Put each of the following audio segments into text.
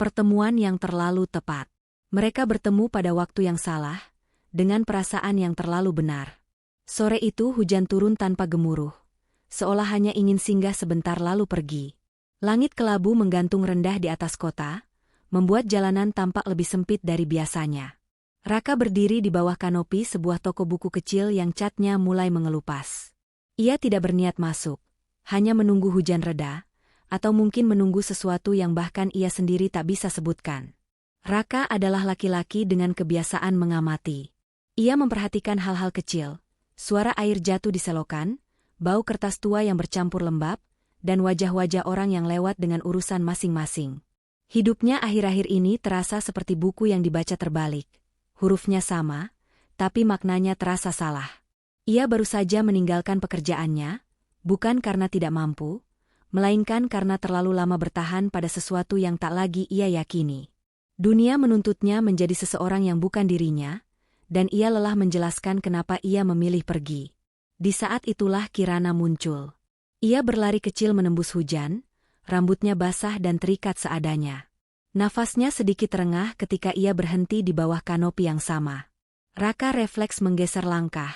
Pertemuan yang terlalu tepat. Mereka bertemu pada waktu yang salah, dengan perasaan yang terlalu benar. Sore itu hujan turun tanpa gemuruh, seolah hanya ingin singgah sebentar lalu pergi. Langit kelabu menggantung rendah di atas kota, membuat jalanan tampak lebih sempit dari biasanya. Raka berdiri di bawah kanopi sebuah toko buku kecil yang catnya mulai mengelupas. Ia tidak berniat masuk, hanya menunggu hujan reda, atau mungkin menunggu sesuatu yang bahkan ia sendiri tak bisa sebutkan. Raka adalah laki-laki dengan kebiasaan mengamati. Ia memperhatikan hal-hal kecil, suara air jatuh di selokan, bau kertas tua yang bercampur lembab, dan wajah-wajah orang yang lewat dengan urusan masing-masing. Hidupnya akhir-akhir ini terasa seperti buku yang dibaca terbalik. Hurufnya sama, tapi maknanya terasa salah. Ia baru saja meninggalkan pekerjaannya, bukan karena tidak mampu, melainkan karena terlalu lama bertahan pada sesuatu yang tak lagi ia yakini. Dunia menuntutnya menjadi seseorang yang bukan dirinya, dan ia lelah menjelaskan kenapa ia memilih pergi. Di saat itulah Kirana muncul. Ia berlari kecil menembus hujan, rambutnya basah dan terikat seadanya. Nafasnya sedikit terengah ketika ia berhenti di bawah kanopi yang sama. Raka refleks menggeser langkah,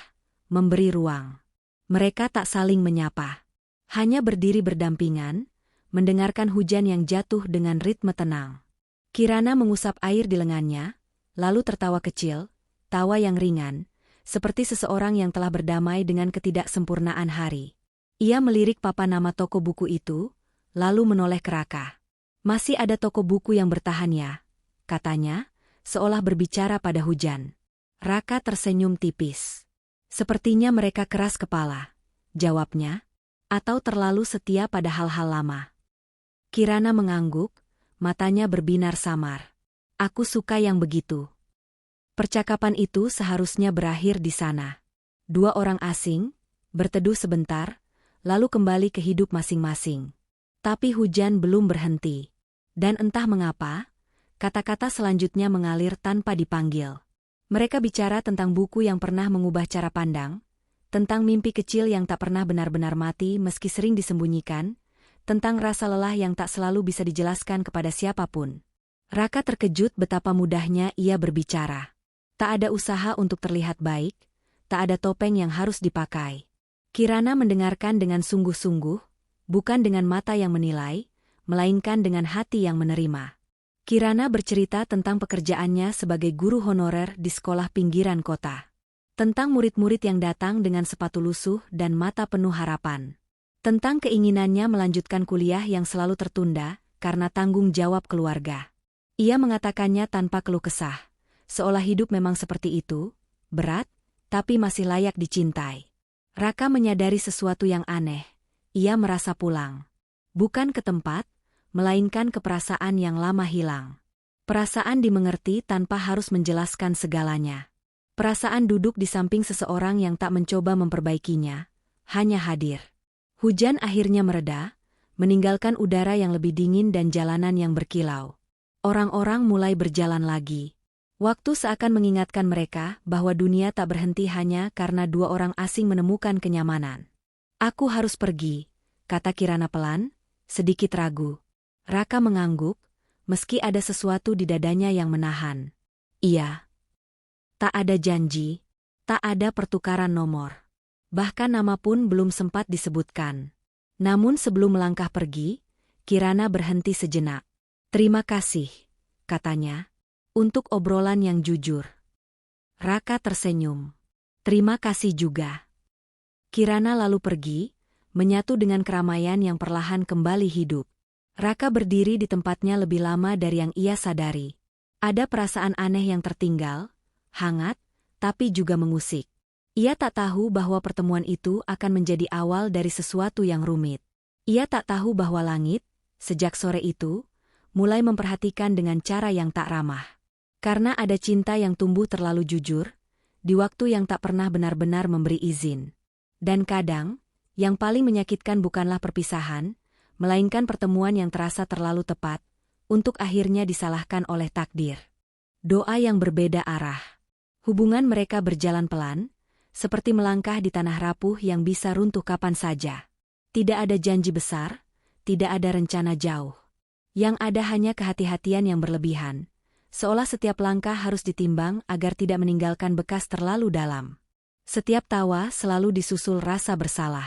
memberi ruang. Mereka tak saling menyapa. Hanya berdiri berdampingan, mendengarkan hujan yang jatuh dengan ritme tenang. Kirana mengusap air di lengannya, lalu tertawa kecil, tawa yang ringan, seperti seseorang yang telah berdamai dengan ketidaksempurnaan hari. Ia melirik papan nama toko buku itu, lalu menoleh ke Raka. Masih ada toko buku yang bertahan ya, katanya, seolah berbicara pada hujan. Raka tersenyum tipis. Sepertinya mereka keras kepala, jawabnya, atau terlalu setia pada hal-hal lama. Kirana mengangguk, matanya berbinar samar. Aku suka yang begitu. Percakapan itu seharusnya berakhir di sana. Dua orang asing, berteduh sebentar, lalu kembali ke hidup masing-masing. Tapi hujan belum berhenti. Dan entah mengapa, kata-kata selanjutnya mengalir tanpa dipanggil. Mereka bicara tentang buku yang pernah mengubah cara pandang, tentang mimpi kecil yang tak pernah benar-benar mati meski sering disembunyikan, tentang rasa lelah yang tak selalu bisa dijelaskan kepada siapapun. Raka terkejut betapa mudahnya ia berbicara. Tak ada usaha untuk terlihat baik, tak ada topeng yang harus dipakai. Kirana mendengarkan dengan sungguh-sungguh, bukan dengan mata yang menilai, melainkan dengan hati yang menerima. Kirana bercerita tentang pekerjaannya sebagai guru honorer di sekolah pinggiran kota. Tentang murid-murid yang datang dengan sepatu lusuh dan mata penuh harapan. Tentang keinginannya melanjutkan kuliah yang selalu tertunda karena tanggung jawab keluarga. Ia mengatakannya tanpa keluh kesah, seolah hidup memang seperti itu, berat, tapi masih layak dicintai. Raka menyadari sesuatu yang aneh. Ia merasa pulang. Bukan ke tempat, melainkan ke perasaan yang lama hilang. Perasaan dimengerti tanpa harus menjelaskan segalanya. Perasaan duduk di samping seseorang yang tak mencoba memperbaikinya, hanya hadir. Hujan akhirnya mereda, meninggalkan udara yang lebih dingin dan jalanan yang berkilau. Orang-orang mulai berjalan lagi. Waktu seakan mengingatkan mereka bahwa dunia tak berhenti hanya karena dua orang asing menemukan kenyamanan. Aku harus pergi, kata Kirana pelan, sedikit ragu. Raka mengangguk, meski ada sesuatu di dadanya yang menahan. Iya. Tak ada janji, tak ada pertukaran nomor. Bahkan nama pun belum sempat disebutkan. Namun sebelum melangkah pergi, Kirana berhenti sejenak. Terima kasih, katanya, untuk obrolan yang jujur. Raka tersenyum. Terima kasih juga. Kirana lalu pergi, menyatu dengan keramaian yang perlahan kembali hidup. Raka berdiri di tempatnya lebih lama dari yang ia sadari. Ada perasaan aneh yang tertinggal, hangat, tapi juga mengusik. Ia tak tahu bahwa pertemuan itu akan menjadi awal dari sesuatu yang rumit. Ia tak tahu bahwa langit, sejak sore itu, mulai memperhatikan dengan cara yang tak ramah. Karena ada cinta yang tumbuh terlalu jujur, di waktu yang tak pernah benar-benar memberi izin. Dan kadang, yang paling menyakitkan bukanlah perpisahan, melainkan pertemuan yang terasa terlalu tepat, untuk akhirnya disalahkan oleh takdir. Doa yang berbeda arah. Hubungan mereka berjalan pelan, seperti melangkah di tanah rapuh yang bisa runtuh kapan saja. Tidak ada janji besar, tidak ada rencana jauh. Yang ada hanya kehati-hatian yang berlebihan, seolah setiap langkah harus ditimbang agar tidak meninggalkan bekas terlalu dalam. Setiap tawa selalu disusul rasa bersalah.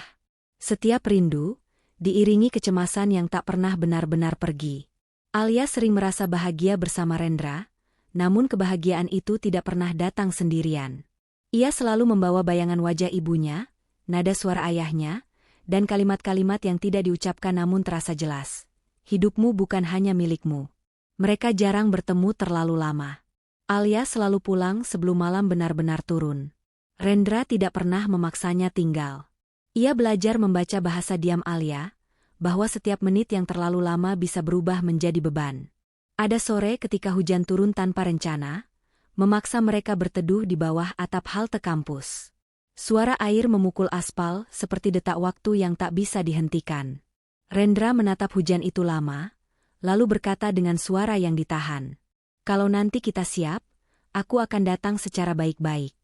Setiap rindu, diiringi kecemasan yang tak pernah benar-benar pergi. Alia sering merasa bahagia bersama Rendra, namun kebahagiaan itu tidak pernah datang sendirian. Ia selalu membawa bayangan wajah ibunya, nada suara ayahnya, dan kalimat-kalimat yang tidak diucapkan namun terasa jelas. Hidupmu bukan hanya milikmu. Mereka jarang bertemu terlalu lama. Alia selalu pulang sebelum malam benar-benar turun. Rendra tidak pernah memaksanya tinggal. Ia belajar membaca bahasa diam Alia, bahwa setiap menit yang terlalu lama bisa berubah menjadi beban. Ada sore ketika hujan turun tanpa rencana, memaksa mereka berteduh di bawah atap halte kampus. Suara air memukul aspal seperti detak waktu yang tak bisa dihentikan. Rendra menatap hujan itu lama, lalu berkata dengan suara yang ditahan. Kalau nanti kita siap, aku akan datang secara baik-baik.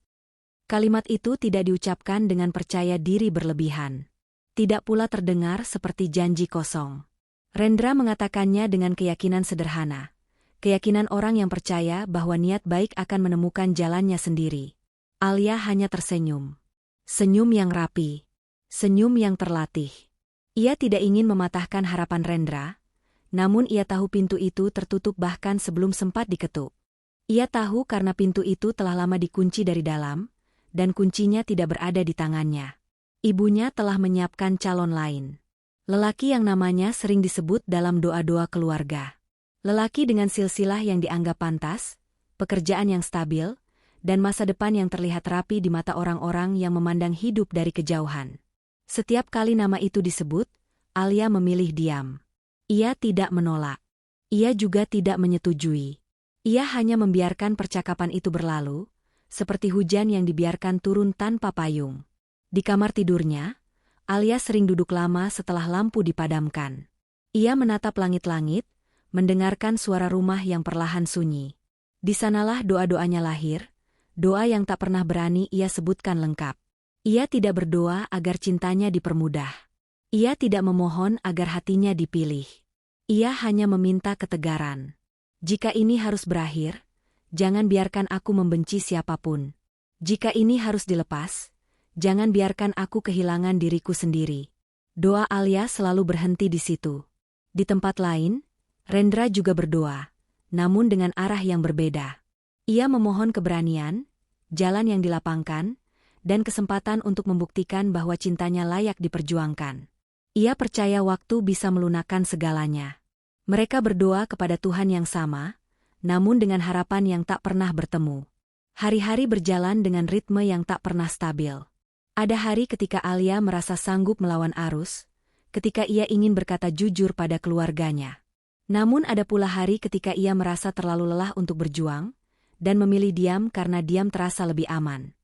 Kalimat itu tidak diucapkan dengan percaya diri berlebihan. Tidak pula terdengar seperti janji kosong. Rendra mengatakannya dengan keyakinan sederhana. Keyakinan orang yang percaya bahwa niat baik akan menemukan jalannya sendiri. Alia hanya tersenyum. Senyum yang rapi. Senyum yang terlatih. Ia tidak ingin mematahkan harapan Rendra, namun ia tahu pintu itu tertutup bahkan sebelum sempat diketuk. Ia tahu karena pintu itu telah lama dikunci dari dalam, dan kuncinya tidak berada di tangannya. Ibunya telah menyiapkan calon lain. Lelaki yang namanya sering disebut dalam doa-doa keluarga. Lelaki dengan silsilah yang dianggap pantas, pekerjaan yang stabil, dan masa depan yang terlihat rapi di mata orang-orang yang memandang hidup dari kejauhan. Setiap kali nama itu disebut, Alia memilih diam. Ia tidak menolak. Ia juga tidak menyetujui. Ia hanya membiarkan percakapan itu berlalu, seperti hujan yang dibiarkan turun tanpa payung. Di kamar tidurnya, Alia sering duduk lama setelah lampu dipadamkan. Ia menatap langit-langit, mendengarkan suara rumah yang perlahan sunyi. Di sanalah doa-doanya lahir, doa yang tak pernah berani ia sebutkan lengkap. Ia tidak berdoa agar cintanya dipermudah. Ia tidak memohon agar hatinya dipilih. Ia hanya meminta ketegaran. Jika ini harus berakhir, jangan biarkan aku membenci siapapun. Jika ini harus dilepas, jangan biarkan aku kehilangan diriku sendiri. Doa Alia selalu berhenti di situ. Di tempat lain, Rendra juga berdoa, namun dengan arah yang berbeda. Ia memohon keberanian, jalan yang dilapangkan, dan kesempatan untuk membuktikan bahwa cintanya layak diperjuangkan. Ia percaya waktu bisa melunakkan segalanya. Mereka berdoa kepada Tuhan yang sama, namun dengan harapan yang tak pernah bertemu. Hari-hari berjalan dengan ritme yang tak pernah stabil. Ada hari ketika Alia merasa sanggup melawan arus, ketika ia ingin berkata jujur pada keluarganya. Namun ada pula hari ketika ia merasa terlalu lelah untuk berjuang, dan memilih diam karena diam terasa lebih aman.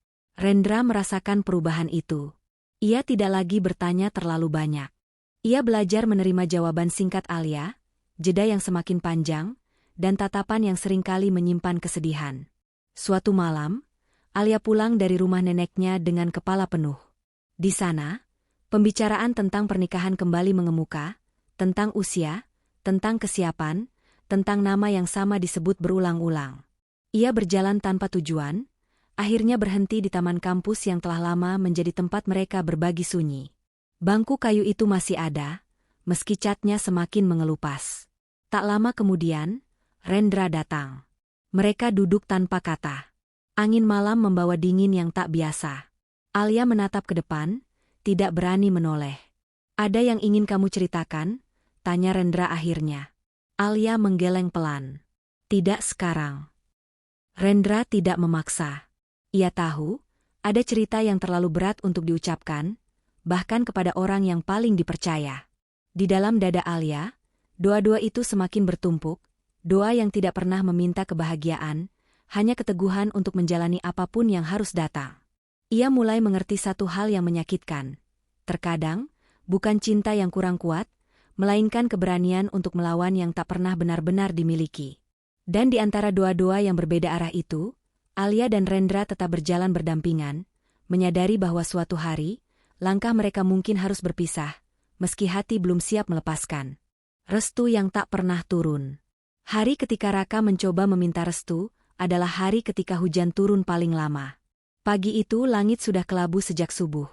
Rendra merasakan perubahan itu. Ia tidak lagi bertanya terlalu banyak. Ia belajar menerima jawaban singkat Alia, jeda yang semakin panjang, dan tatapan yang seringkali menyimpan kesedihan. Suatu malam, Alia pulang dari rumah neneknya dengan kepala penuh. Di sana, pembicaraan tentang pernikahan kembali mengemuka, tentang usia, tentang kesiapan, tentang nama yang sama disebut berulang-ulang. Ia berjalan tanpa tujuan, akhirnya berhenti di taman kampus yang telah lama menjadi tempat mereka berbagi sunyi. Bangku kayu itu masih ada, meski catnya semakin mengelupas. Tak lama kemudian, Rendra datang. Mereka duduk tanpa kata. Angin malam membawa dingin yang tak biasa. Alia menatap ke depan, tidak berani menoleh. Ada yang ingin kamu ceritakan? Tanya Rendra akhirnya. Alia menggeleng pelan. Tidak sekarang. Rendra tidak memaksa. Ia tahu, ada cerita yang terlalu berat untuk diucapkan, bahkan kepada orang yang paling dipercaya. Di dalam dada Alia, doa-doa itu semakin bertumpuk, doa yang tidak pernah meminta kebahagiaan, hanya keteguhan untuk menjalani apapun yang harus datang. Ia mulai mengerti satu hal yang menyakitkan. Terkadang, bukan cinta yang kurang kuat, melainkan keberanian untuk melawan yang tak pernah benar-benar dimiliki. Dan di antara doa-doa yang berbeda arah itu, Alia dan Rendra tetap berjalan berdampingan, menyadari bahwa suatu hari, langkah mereka mungkin harus berpisah, meski hati belum siap melepaskan. Restu yang tak pernah turun. Hari ketika Raka mencoba meminta restu, adalah hari ketika hujan turun paling lama. Pagi itu langit sudah kelabu sejak subuh.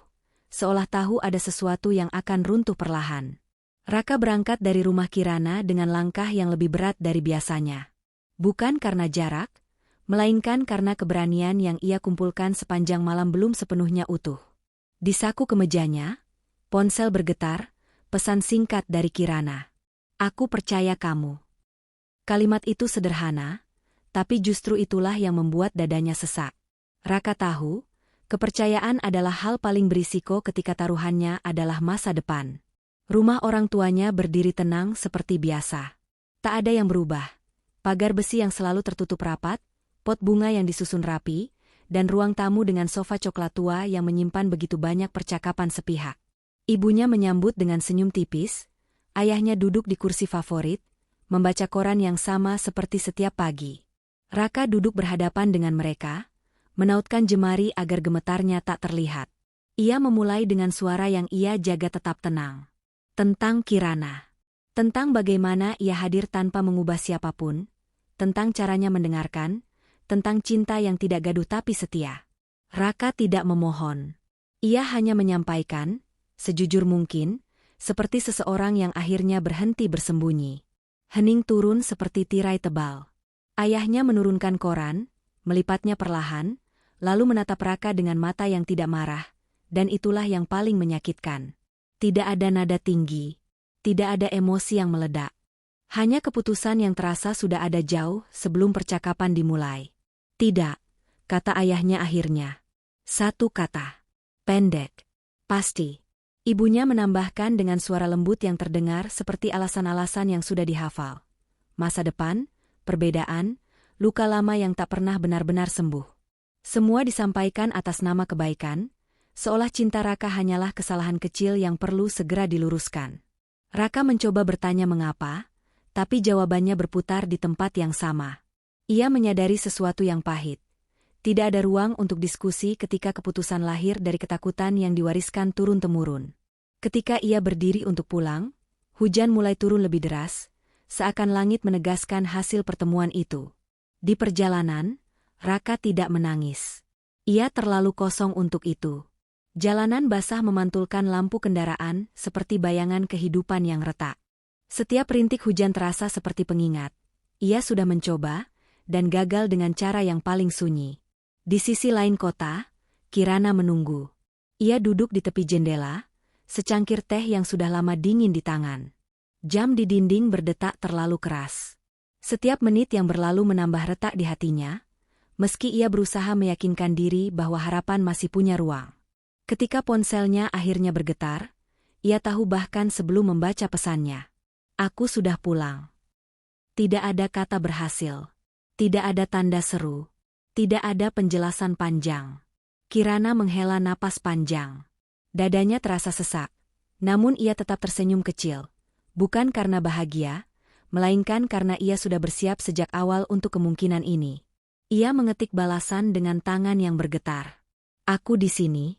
Seolah tahu ada sesuatu yang akan runtuh perlahan. Raka berangkat dari rumah Kirana dengan langkah yang lebih berat dari biasanya. Bukan karena jarak, melainkan karena keberanian yang ia kumpulkan sepanjang malam belum sepenuhnya utuh. Di saku kemejanya, ponsel bergetar, pesan singkat dari Kirana. Aku percaya kamu. Kalimat itu sederhana, tapi justru itulah yang membuat dadanya sesak. Raka tahu, kepercayaan adalah hal paling berisiko ketika taruhannya adalah masa depan. Rumah orang tuanya berdiri tenang seperti biasa. Tak ada yang berubah. Pagar besi yang selalu tertutup rapat, pot bunga yang disusun rapi, dan ruang tamu dengan sofa coklat tua yang menyimpan begitu banyak percakapan sepihak. Ibunya menyambut dengan senyum tipis, ayahnya duduk di kursi favorit, membaca koran yang sama seperti setiap pagi. Raka duduk berhadapan dengan mereka, menautkan jemari agar gemetarnya tak terlihat. Ia memulai dengan suara yang ia jaga tetap tenang. Tentang Kirana. Tentang bagaimana ia hadir tanpa mengubah siapapun, tentang caranya mendengarkan, tentang cinta yang tidak gaduh tapi setia. Raka tidak memohon. Ia hanya menyampaikan, sejujur mungkin, seperti seseorang yang akhirnya berhenti bersembunyi. Hening turun seperti tirai tebal. Ayahnya menurunkan koran, melipatnya perlahan, lalu menatap Raka dengan mata yang tidak marah, dan itulah yang paling menyakitkan. Tidak ada nada tinggi, tidak ada emosi yang meledak. Hanya keputusan yang terasa sudah ada jauh sebelum percakapan dimulai. Tidak, kata ayahnya akhirnya. Satu kata. Pendek. Pasti. Ibunya menambahkan dengan suara lembut yang terdengar seperti alasan-alasan yang sudah dihafal. Masa depan, perbedaan, luka lama yang tak pernah benar-benar sembuh. Semua disampaikan atas nama kebaikan, seolah cinta Raka hanyalah kesalahan kecil yang perlu segera diluruskan. Raka mencoba bertanya mengapa, tapi jawabannya berputar di tempat yang sama. Ia menyadari sesuatu yang pahit. Tidak ada ruang untuk diskusi ketika keputusan lahir dari ketakutan yang diwariskan turun-temurun. Ketika ia berdiri untuk pulang, hujan mulai turun lebih deras, seakan langit menegaskan hasil pertemuan itu. Di perjalanan, Raka tidak menangis. Ia terlalu kosong untuk itu. Jalanan basah memantulkan lampu kendaraan seperti bayangan kehidupan yang retak. Setiap rintik hujan terasa seperti pengingat. Ia sudah mencoba, dan gagal dengan cara yang paling sunyi. Di sisi lain kota, Kirana menunggu. Ia duduk di tepi jendela, secangkir teh yang sudah lama dingin di tangan. Jam di dinding berdetak terlalu keras. Setiap menit yang berlalu menambah retak di hatinya, meski ia berusaha meyakinkan diri bahwa harapan masih punya ruang. Ketika ponselnya akhirnya bergetar, ia tahu bahkan sebelum membaca pesannya. Aku sudah pulang. Tidak ada kata berhasil. Tidak ada tanda seru. Tidak ada penjelasan panjang. Kirana menghela napas panjang. Dadanya terasa sesak. Namun ia tetap tersenyum kecil. Bukan karena bahagia, melainkan karena ia sudah bersiap sejak awal untuk kemungkinan ini. Ia mengetik balasan dengan tangan yang bergetar. Aku di sini.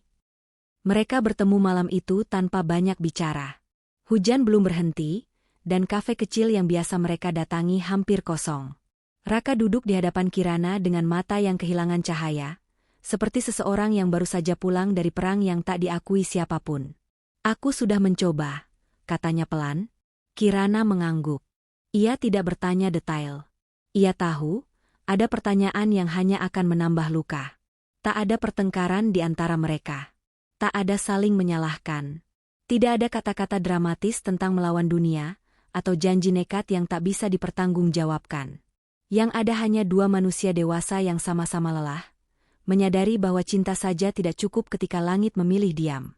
Mereka bertemu malam itu tanpa banyak bicara. Hujan belum berhenti, dan kafe kecil yang biasa mereka datangi hampir kosong. Raka duduk di hadapan Kirana dengan mata yang kehilangan cahaya, seperti seseorang yang baru saja pulang dari perang yang tak diakui siapapun. Aku sudah mencoba, katanya pelan. Kirana mengangguk. Ia tidak bertanya detail. Ia tahu, ada pertanyaan yang hanya akan menambah luka. Tak ada pertengkaran di antara mereka. Tak ada saling menyalahkan. Tidak ada kata-kata dramatis tentang melawan dunia, atau janji nekat yang tak bisa dipertanggungjawabkan. Yang ada hanya dua manusia dewasa yang sama-sama lelah, menyadari bahwa cinta saja tidak cukup ketika langit memilih diam.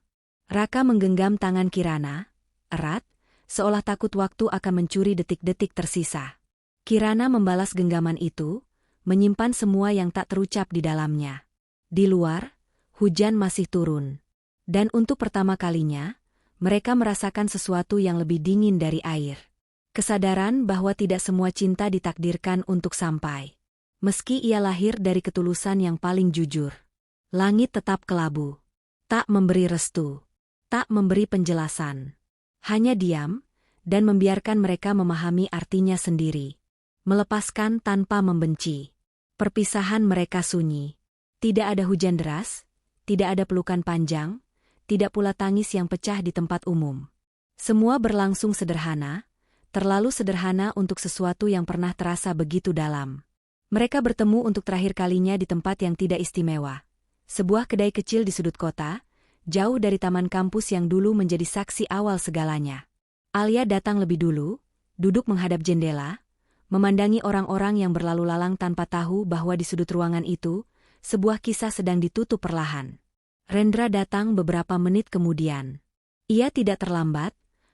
Raka menggenggam tangan Kirana, erat, seolah takut waktu akan mencuri detik-detik tersisa. Kirana membalas genggaman itu, menyimpan semua yang tak terucap di dalamnya. Di luar, hujan masih turun. Dan untuk pertama kalinya, mereka merasakan sesuatu yang lebih dingin dari air. Kesadaran bahwa tidak semua cinta ditakdirkan untuk sampai. Meski ia lahir dari ketulusan yang paling jujur. Langit tetap kelabu. Tak memberi restu. Tak memberi penjelasan. Hanya diam, dan membiarkan mereka memahami artinya sendiri. Melepaskan tanpa membenci. Perpisahan mereka sunyi. Tidak ada hujan deras, tidak ada pelukan panjang, tidak pula tangis yang pecah di tempat umum. Semua berlangsung sederhana, terlalu sederhana untuk sesuatu yang pernah terasa begitu dalam. Mereka bertemu untuk terakhir kalinya di tempat yang tidak istimewa. Sebuah kedai kecil di sudut kota, jauh dari taman kampus yang dulu menjadi saksi awal segalanya. Alia datang lebih dulu, duduk menghadap jendela, memandangi orang-orang yang berlalu lalang tanpa tahu bahwa di sudut ruangan itu, sebuah kisah sedang ditutup perlahan. Rendra datang beberapa menit kemudian. Ia tidak terlambat,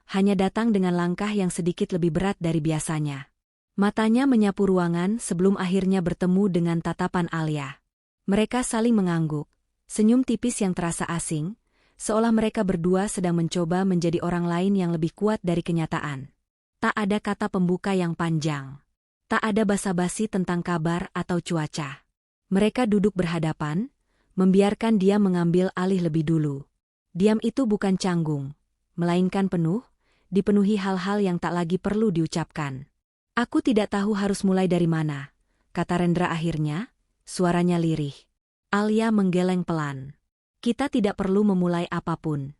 hanya datang dengan langkah yang sedikit lebih berat dari biasanya. Matanya menyapu ruangan sebelum akhirnya bertemu dengan tatapan Alia. Mereka saling mengangguk, senyum tipis yang terasa asing, seolah mereka berdua sedang mencoba menjadi orang lain yang lebih kuat dari kenyataan. Tak ada kata pembuka yang panjang. Tak ada basa-basi tentang kabar atau cuaca. Mereka duduk berhadapan, membiarkan dia mengambil alih lebih dulu. Diam itu bukan canggung, melainkan dipenuhi hal-hal yang tak lagi perlu diucapkan. Aku tidak tahu harus mulai dari mana, kata Rendra akhirnya, suaranya lirih. Alia menggeleng pelan. Kita tidak perlu memulai apapun.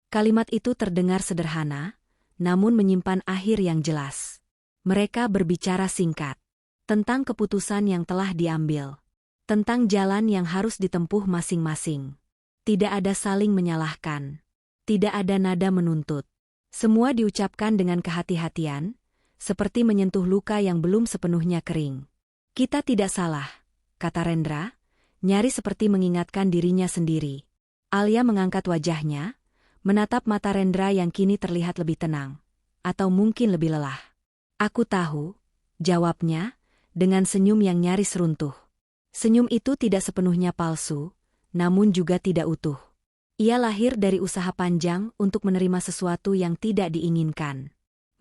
Kalimat itu terdengar sederhana, namun menyimpan akhir yang jelas. Mereka berbicara singkat. Tentang keputusan yang telah diambil. Tentang jalan yang harus ditempuh masing-masing. Tidak ada saling menyalahkan. Tidak ada nada menuntut. Semua diucapkan dengan kehati-hatian, seperti menyentuh luka yang belum sepenuhnya kering. Kita tidak salah, kata Rendra, nyaris seperti mengingatkan dirinya sendiri. Alia mengangkat wajahnya, menatap mata Rendra yang kini terlihat lebih tenang, atau mungkin lebih lelah. Aku tahu, jawabnya, dengan senyum yang nyaris runtuh. Senyum itu tidak sepenuhnya palsu, namun juga tidak utuh. Ia lahir dari usaha panjang untuk menerima sesuatu yang tidak diinginkan.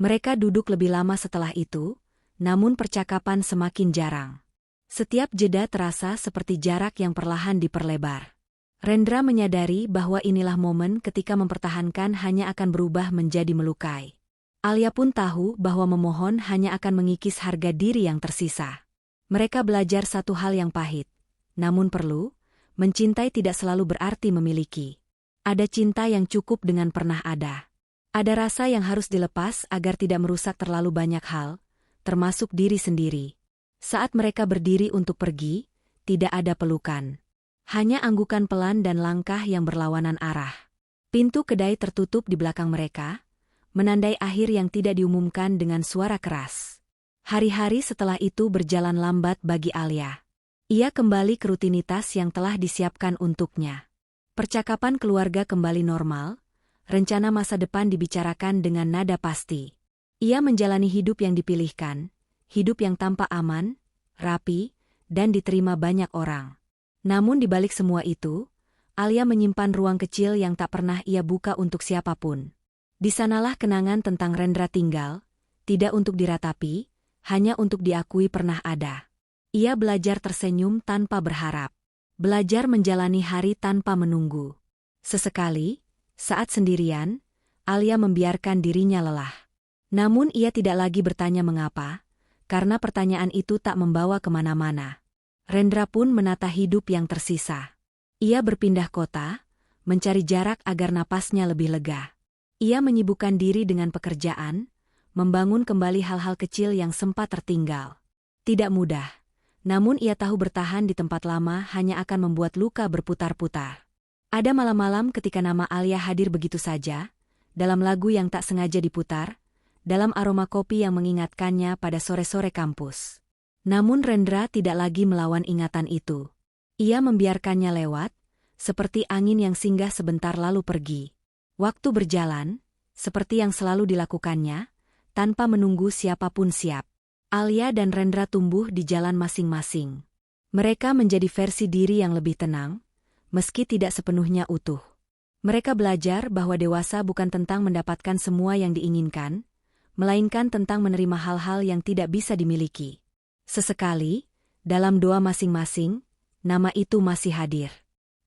Mereka duduk lebih lama setelah itu, namun percakapan semakin jarang. Setiap jeda terasa seperti jarak yang perlahan diperlebar. Rendra menyadari bahwa inilah momen ketika mempertahankan hanya akan berubah menjadi melukai. Alia pun tahu bahwa memohon hanya akan mengikis harga diri yang tersisa. Mereka belajar satu hal yang pahit, namun perlu, mencintai tidak selalu berarti memiliki. Ada cinta yang cukup dengan pernah ada. Ada rasa yang harus dilepas agar tidak merusak terlalu banyak hal, termasuk diri sendiri. Saat mereka berdiri untuk pergi, tidak ada pelukan. Hanya anggukan pelan dan langkah yang berlawanan arah. Pintu kedai tertutup di belakang mereka, menandai akhir yang tidak diumumkan dengan suara keras. Hari-hari setelah itu berjalan lambat bagi Alia. Ia kembali ke rutinitas yang telah disiapkan untuknya. Percakapan keluarga kembali normal, rencana masa depan dibicarakan dengan nada pasti. Ia menjalani hidup yang dipilihkan, hidup yang tampak aman, rapi, dan diterima banyak orang. Namun di balik semua itu, Alia menyimpan ruang kecil yang tak pernah ia buka untuk siapapun. Di sanalah kenangan tentang Rendra tinggal, tidak untuk diratapi, hanya untuk diakui pernah ada. Ia belajar tersenyum tanpa berharap. Belajar menjalani hari tanpa menunggu. Sesekali, saat sendirian, Alia membiarkan dirinya lelah. Namun ia tidak lagi bertanya mengapa, karena pertanyaan itu tak membawa kemana-mana. Rendra pun menata hidup yang tersisa. Ia berpindah kota, mencari jarak agar napasnya lebih lega. Ia menyibukkan diri dengan pekerjaan, membangun kembali hal-hal kecil yang sempat tertinggal. Tidak mudah, namun ia tahu bertahan di tempat lama hanya akan membuat luka berputar-putar. Ada malam-malam ketika nama Alia hadir begitu saja, dalam lagu yang tak sengaja diputar, dalam aroma kopi yang mengingatkannya pada sore-sore kampus. Namun Rendra tidak lagi melawan ingatan itu. Ia membiarkannya lewat, seperti angin yang singgah sebentar lalu pergi. Waktu berjalan, seperti yang selalu dilakukannya, tanpa menunggu siapapun siap. Alia dan Rendra tumbuh di jalan masing-masing. Mereka menjadi versi diri yang lebih tenang, meski tidak sepenuhnya utuh. Mereka belajar bahwa dewasa bukan tentang mendapatkan semua yang diinginkan, melainkan tentang menerima hal-hal yang tidak bisa dimiliki. Sesekali, dalam doa masing-masing, nama itu masih hadir.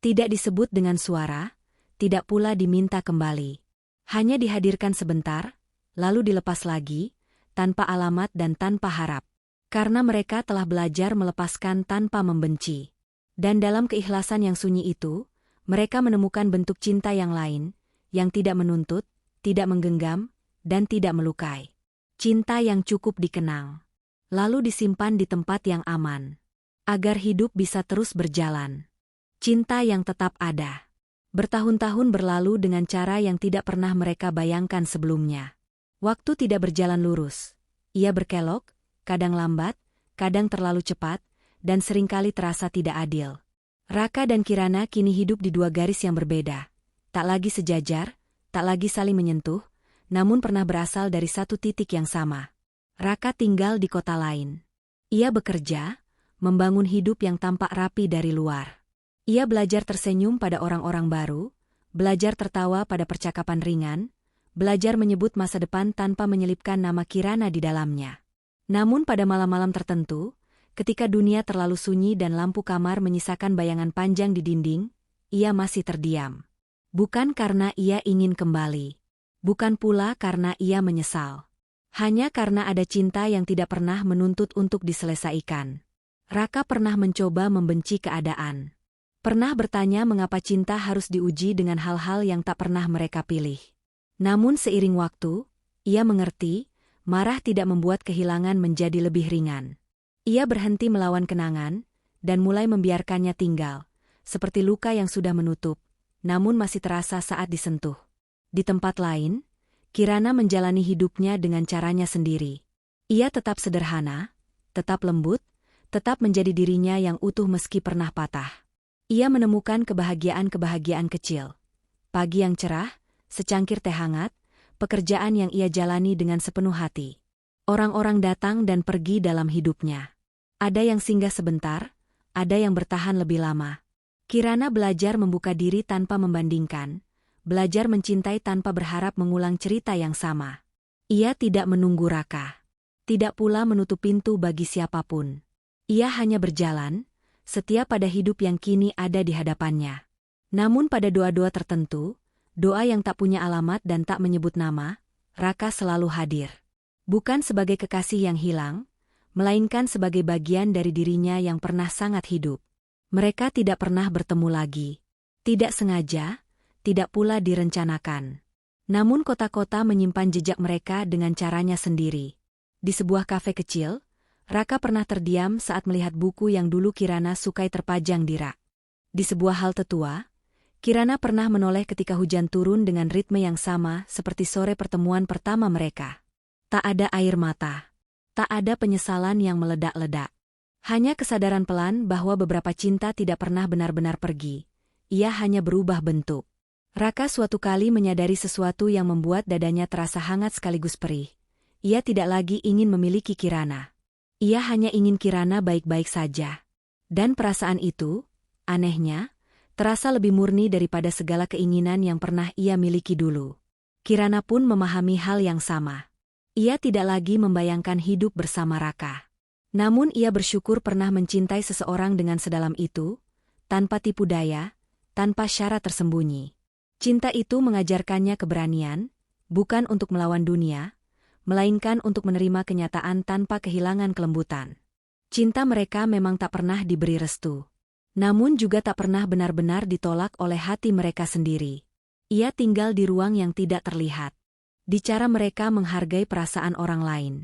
Tidak disebut dengan suara, tidak pula diminta kembali. Hanya dihadirkan sebentar, lalu dilepas lagi, tanpa alamat dan tanpa harap. Karena mereka telah belajar melepaskan tanpa membenci. Dan dalam keikhlasan yang sunyi itu, mereka menemukan bentuk cinta yang lain, yang tidak menuntut, tidak menggenggam, dan tidak melukai. Cinta yang cukup dikenang, lalu disimpan di tempat yang aman, agar hidup bisa terus berjalan. Cinta yang tetap ada. Bertahun-tahun berlalu dengan cara yang tidak pernah mereka bayangkan sebelumnya. Waktu tidak berjalan lurus. Ia berkelok, kadang lambat, kadang terlalu cepat, dan seringkali terasa tidak adil. Raka dan Kirana kini hidup di dua garis yang berbeda. Tak lagi sejajar, tak lagi saling menyentuh, namun pernah berasal dari satu titik yang sama. Raka tinggal di kota lain. Ia bekerja, membangun hidup yang tampak rapi dari luar. Ia belajar tersenyum pada orang-orang baru, belajar tertawa pada percakapan ringan, belajar menyebut masa depan tanpa menyelipkan nama Kirana di dalamnya. Namun pada malam-malam tertentu, ketika dunia terlalu sunyi dan lampu kamar menyisakan bayangan panjang di dinding, ia masih terdiam. Bukan karena ia ingin kembali. Bukan pula karena ia menyesal. Hanya karena ada cinta yang tidak pernah menuntut untuk diselesaikan. Raka pernah mencoba membenci keadaan. Pernah bertanya mengapa cinta harus diuji dengan hal-hal yang tak pernah mereka pilih. Namun seiring waktu, ia mengerti, marah tidak membuat kehilangan menjadi lebih ringan. Ia berhenti melawan kenangan, dan mulai membiarkannya tinggal, seperti luka yang sudah menutup, namun masih terasa saat disentuh. Di tempat lain, Kirana menjalani hidupnya dengan caranya sendiri. Ia tetap sederhana, tetap lembut, tetap menjadi dirinya yang utuh meski pernah patah. Ia menemukan kebahagiaan-kebahagiaan kecil. Pagi yang cerah, secangkir teh hangat, pekerjaan yang ia jalani dengan sepenuh hati. Orang-orang datang dan pergi dalam hidupnya. Ada yang singgah sebentar, ada yang bertahan lebih lama. Kirana belajar membuka diri tanpa membandingkan, belajar mencintai tanpa berharap mengulang cerita yang sama. Ia tidak menunggu Raka. Tidak pula menutup pintu bagi siapapun. Ia hanya berjalan, setia pada hidup yang kini ada di hadapannya. Namun pada doa-doa tertentu, doa yang tak punya alamat dan tak menyebut nama, Raka selalu hadir. Bukan sebagai kekasih yang hilang, melainkan sebagai bagian dari dirinya yang pernah sangat hidup. Mereka tidak pernah bertemu lagi. Tidak sengaja, tidak pula direncanakan. Namun kota-kota menyimpan jejak mereka dengan caranya sendiri. Di sebuah kafe kecil, Raka pernah terdiam saat melihat buku yang dulu Kirana sukai terpajang di rak. Di sebuah halte tua, Kirana pernah menoleh ketika hujan turun dengan ritme yang sama seperti sore pertemuan pertama mereka. Tak ada air mata. Tak ada penyesalan yang meledak-ledak. Hanya kesadaran pelan bahwa beberapa cinta tidak pernah benar-benar pergi. Ia hanya berubah bentuk. Raka suatu kali menyadari sesuatu yang membuat dadanya terasa hangat sekaligus perih. Ia tidak lagi ingin memiliki Kirana. Ia hanya ingin Kirana baik-baik saja. Dan perasaan itu, anehnya, terasa lebih murni daripada segala keinginan yang pernah ia miliki dulu. Kirana pun memahami hal yang sama. Ia tidak lagi membayangkan hidup bersama Raka. Namun ia bersyukur pernah mencintai seseorang dengan sedalam itu, tanpa tipu daya, tanpa syarat tersembunyi. Cinta itu mengajarkannya keberanian, bukan untuk melawan dunia, melainkan untuk menerima kenyataan tanpa kehilangan kelembutan. Cinta mereka memang tak pernah diberi restu. Namun juga tak pernah benar-benar ditolak oleh hati mereka sendiri. Ia tinggal di ruang yang tidak terlihat. Di cara mereka menghargai perasaan orang lain.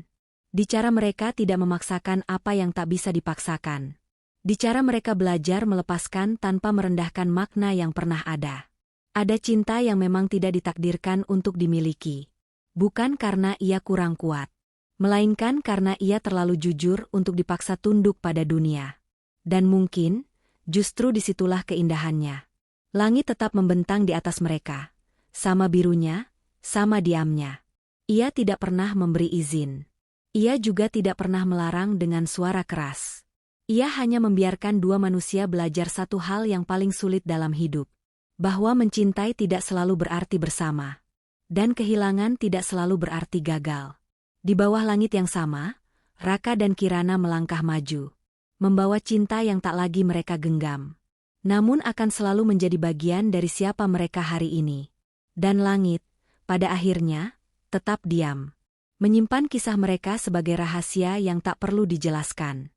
Di cara mereka tidak memaksakan apa yang tak bisa dipaksakan. Di cara mereka belajar melepaskan tanpa merendahkan makna yang pernah ada. Ada cinta yang memang tidak ditakdirkan untuk dimiliki. Bukan karena ia kurang kuat, melainkan karena ia terlalu jujur untuk dipaksa tunduk pada dunia. Dan mungkin, justru disitulah keindahannya. Langit tetap membentang di atas mereka. Sama birunya, sama diamnya. Ia tidak pernah memberi izin. Ia juga tidak pernah melarang dengan suara keras. Ia hanya membiarkan dua manusia belajar satu hal yang paling sulit dalam hidup. Bahwa mencintai tidak selalu berarti bersama. Dan kehilangan tidak selalu berarti gagal. Di bawah langit yang sama, Raka dan Kirana melangkah maju. Membawa cinta yang tak lagi mereka genggam. Namun akan selalu menjadi bagian dari siapa mereka hari ini. Dan langit, pada akhirnya, tetap diam. Menyimpan kisah mereka sebagai rahasia yang tak perlu dijelaskan.